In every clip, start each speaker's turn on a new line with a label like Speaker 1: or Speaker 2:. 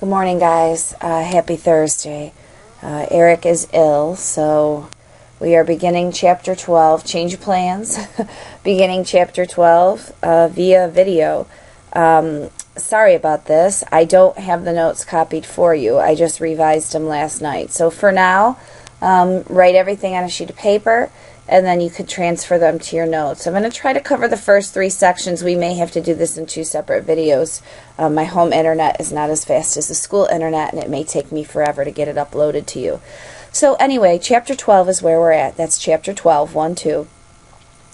Speaker 1: Good morning, guys. Happy Thursday. Eric is ill, so we are beginning Chapter 12, Change Plans, beginning Chapter 12 via video. Sorry about this. I don't have the notes copied for you. I just revised them last night. So for now, write everything on a sheet of paper, and then you could transfer them to your notes. I'm going to try to cover the first 3 sections. We may have to do this in 2 separate videos. My home internet is not as fast as the school internet, and it may take me forever to get it uploaded to you. So anyway, Chapter 12 is where we're at. That's Chapter 12, 1, 2.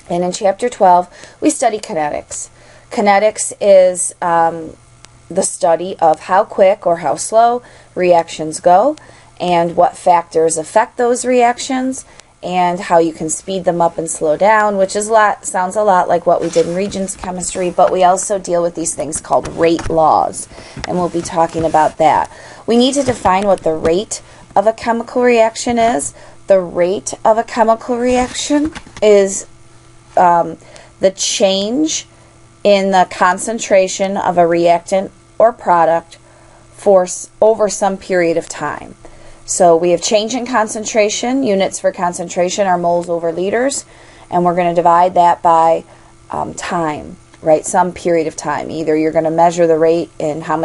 Speaker 1: And in Chapter 12, we study kinetics. Kinetics is the study of how quick or how slow reactions go, and what factors affect those reactions, and how you can speed them up and slow down, which is sounds a lot like what we did in Regents chemistry, but we also deal with these things called rate laws, and we'll be talking about that. We need to define what the rate of a chemical reaction is. The rate of a chemical reaction is the change in the concentration of a reactant or product over some period of time. So we have change in concentration. Units for concentration are moles over liters, and we're going to divide that by time, right? Some period of time. Either you're going to measure the rate in how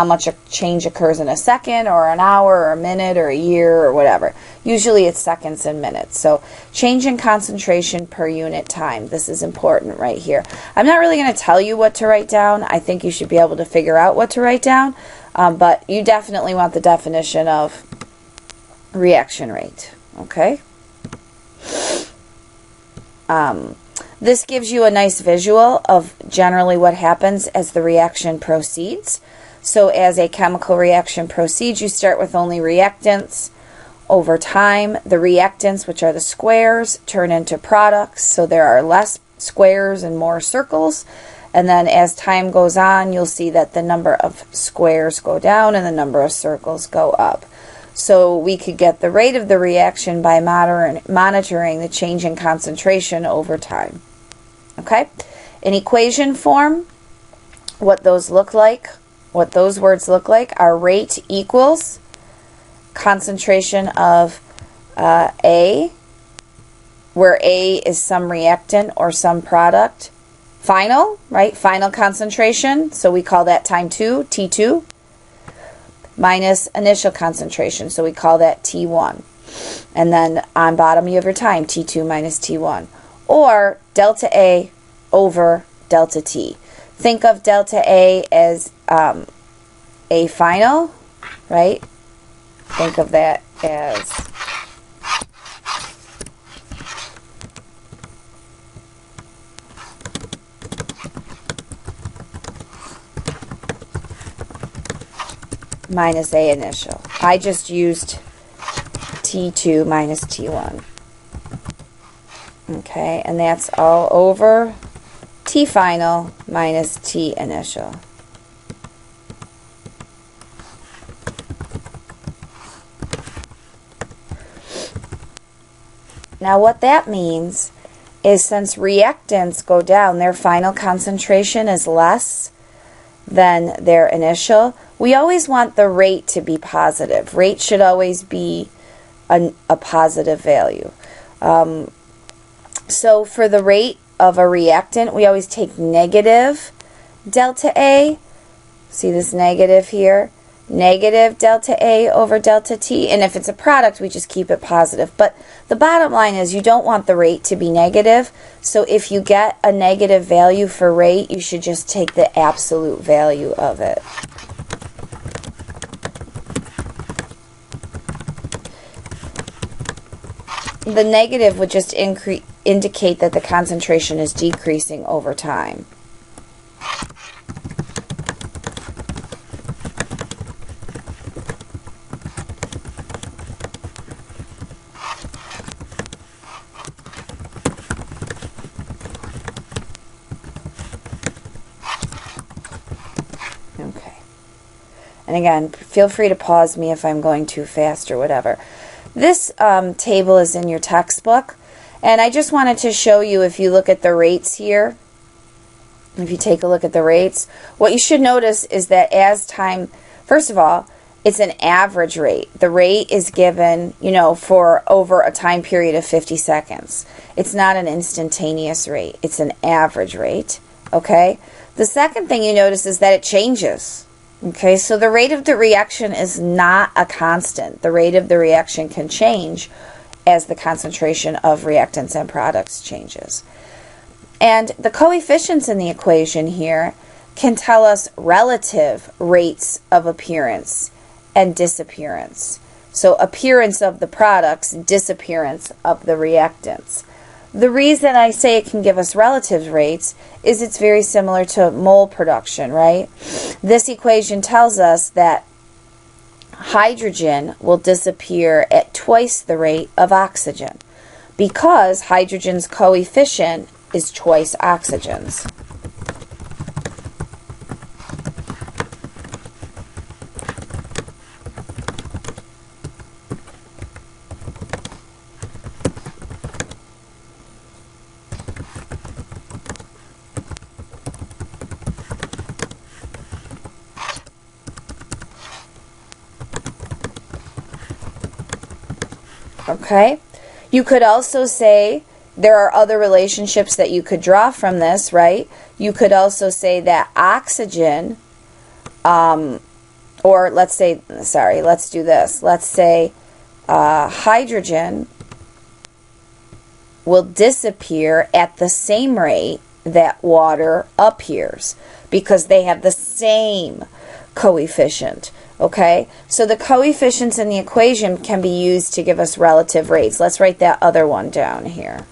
Speaker 1: much a change occurs in a second, or an hour, or a minute, or a year, or whatever. Usually it's seconds and minutes. So change in concentration per unit time. This is important right here. I'm not really going to tell you what to write down. I think you should be able to figure out what to write down, but you definitely want the definition of reaction rate. Okay? This gives you a nice visual of generally what happens as the reaction proceeds. So as a chemical reaction proceeds, you start with only reactants. Over time, the reactants, which are the squares, turn into products. So there are less squares and more circles. And then as time goes on, you'll see that the number of squares go down and the number of circles go up. So we could get the rate of the reaction by monitoring the change in concentration over time. Okay? In equation form, what those words look like are rate equals concentration of A, where A is some reactant or some product. Final, right? Final concentration, so we call that time 2, T2. Minus initial concentration, so we call that T1. And then on bottom you have your time, T2 minus T1. Or delta A over delta T. Think of delta A as A final, right? Think of that as minus A initial. I just used T2 minus T1. Okay, and that's all over T final minus T initial. Now what that means is since reactants go down, their final concentration is less than their initial. We always want the rate to be positive. Rate should always be a positive value. So for the rate of a reactant, we always take negative delta A. See this negative here? Negative delta A over delta T. And if it's a product, we just keep it positive. But the bottom line is you don't want the rate to be negative. So if you get a negative value for rate, you should just take the absolute value of it. The negative would just indicate that the concentration is decreasing over time. Okay. And again, feel free to pause me if I'm going too fast or whatever. This table is in your textbook, and I just wanted to show you, if you look at the rates here, if you take a look at the rates, what you should notice is that as time First of all, it's an average rate. The rate is given, for over a time period of 50 seconds. It's not an instantaneous rate. It's an average rate, okay? The second thing you notice is that it changes, okay? So the rate of the reaction is not a constant. The rate of the reaction can change as the concentration of reactants and products changes. And the coefficients in the equation here can tell us relative rates of appearance and disappearance. So appearance of the products, disappearance of the reactants. The reason I say it can give us relative rates is it's very similar to mole production, right? This equation tells us that hydrogen will disappear at twice the rate of oxygen because hydrogen's coefficient is twice oxygen's. Okay? You could also say there are other relationships that you could draw from this, right? You could also say that oxygen, or let's do this. Let's say hydrogen will disappear at the same rate that water appears because they have the same coefficient. Okay, so the coefficients in the equation can be used to give us relative rates. Let's write that other one down here.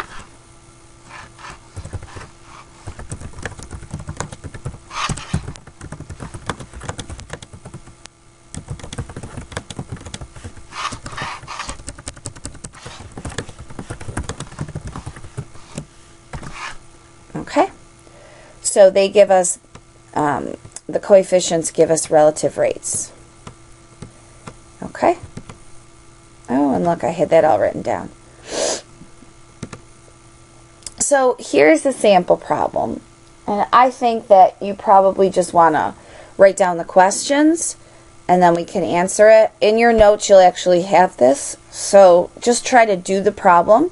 Speaker 1: Okay, so they give us, the coefficients give us relative rates. Okay. Oh, and look, I had that all written down. So here's the sample problem. And I think that you probably just want to write down the questions and then we can answer it. In your notes, you'll actually have this. So just try to do the problem.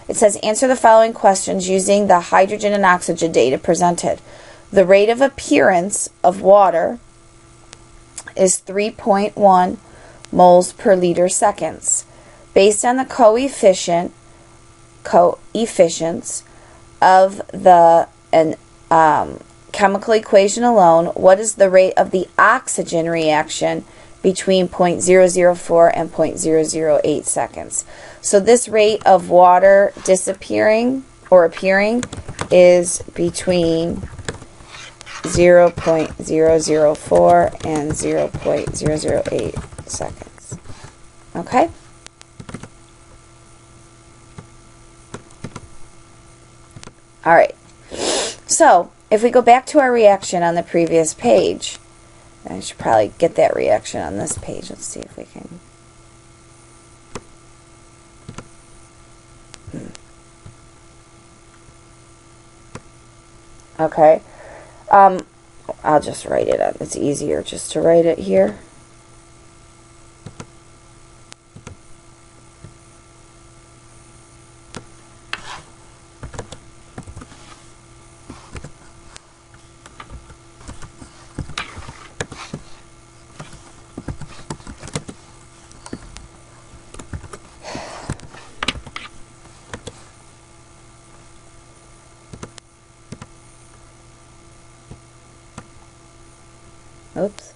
Speaker 1: It says, answer the following questions using the hydrogen and oxygen data presented. The rate of appearance of water is 3.1 moles per liter seconds. Based on the coefficients of the chemical equation alone, what is the rate of the oxygen reaction between 0.004 and 0.008 seconds? So this rate of water disappearing or appearing is between 0.004 and 0.008 seconds. Okay? All right. So, if we go back to our reaction on the previous page, I should probably get that reaction on this page. Let's see if we can. Okay. I'll just write it up. It's easier just to write it here. Oops.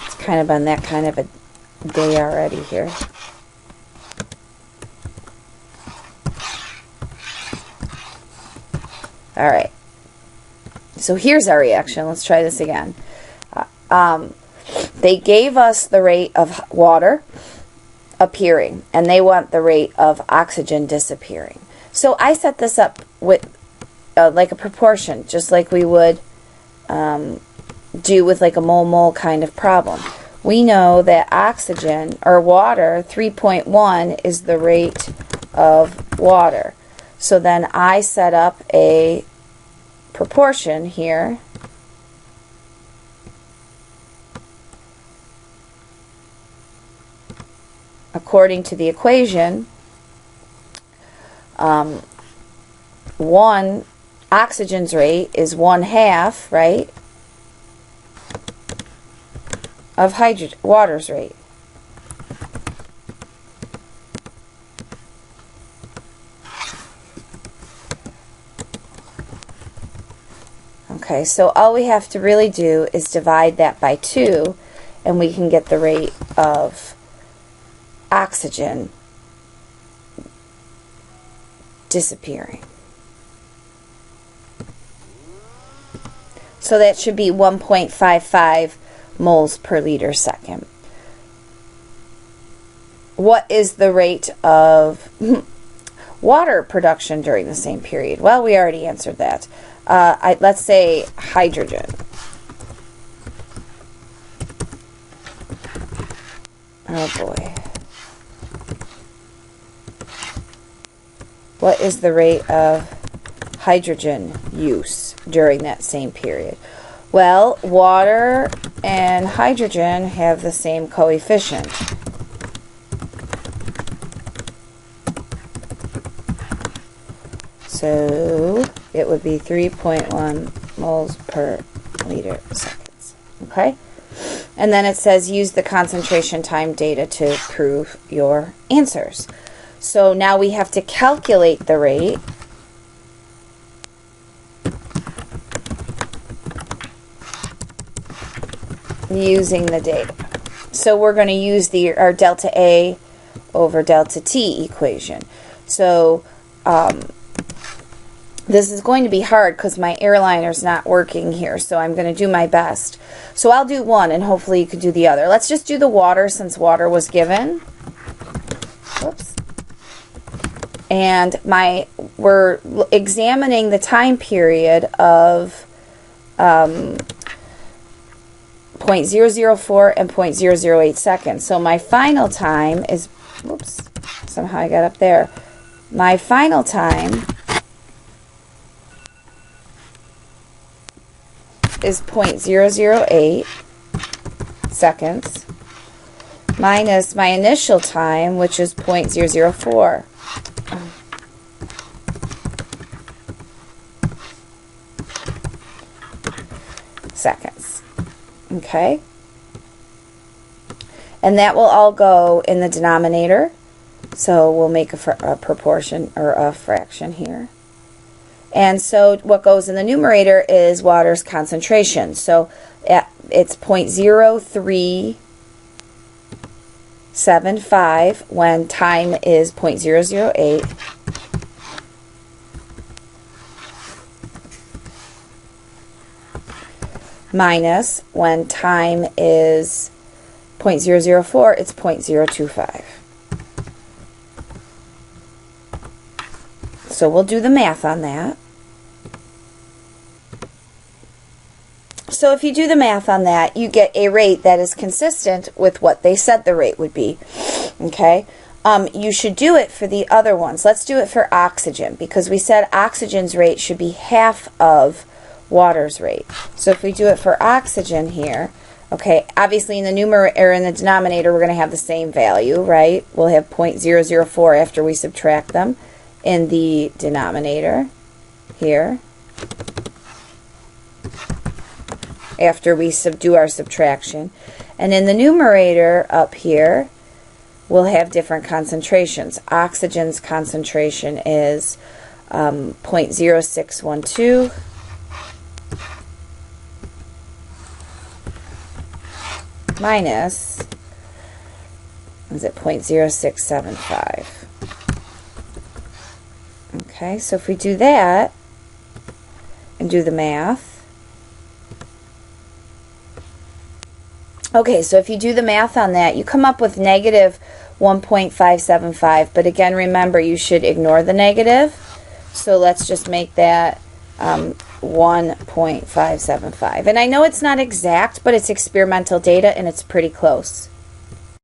Speaker 1: It's kind of on that kind of a day already here. All right. So here's our reaction. Let's try this again. They gave us the rate of water appearing, and they want the rate of oxygen disappearing. So I set this up with like a proportion, just like we would do with like a mole-mole kind of problem. we know that oxygen, or water, 3.1 is the rate of water. So then I set up a proportion here according to the equation. One oxygen's rate is 1/2, right, of water's rate. Okay, so all we have to really do is divide that by 2, and we can get the rate of oxygen disappearing. So that should be 1.55 moles per liter second. What is the rate of water production during the same period? Well, we already answered that. Let's say hydrogen. Oh boy. What is the rate of hydrogen use during that same period? Well, water and hydrogen have the same coefficient. So it would be 3.1 moles per liter seconds. Okay? And then it says use the concentration time data to prove your answers. So now we have to calculate the rate. Using the data. So we're going to use our delta A over delta T equation. So this is going to be hard because my airliner's not working here, so I'm going to do my best. So I'll do one and hopefully you can do the other. Let's just do the water since water was given. Whoops. And we're examining the time period of 0.004 and 0.008 seconds. So my final time is, whoops, somehow I got up there. My final time is 0.008 seconds minus my initial time, which is 0.004. Seconds. Okay? And that will all go in the denominator. So we'll make a proportion or a fraction here. And so what goes in the numerator is water's concentration. So it's 0.0375 when time is 0.008. Minus when time is 0.004, it's 0.025. So we'll do the math on that. So if you do the math on that, you get a rate that is consistent with what they said the rate would be. Okay? You should do it for the other ones. Let's do it for oxygen, because we said oxygen's rate should be half of water's rate. So if we do it for oxygen here, okay, obviously in the numerator or in the denominator we're going to have the same value, right? We'll have 0.004 after we subtract them in the denominator here. After we do our subtraction. And in the numerator up here, we'll have different concentrations. Oxygen's concentration is 0.0612. Minus, is it 0.0675? Okay, so if we do that and do the math, okay, so if you do the math on that, you come up with negative 1.575, but again, remember, you should ignore the negative. So let's just make that 1.575. And I know it's not exact, but it's experimental data and it's pretty close.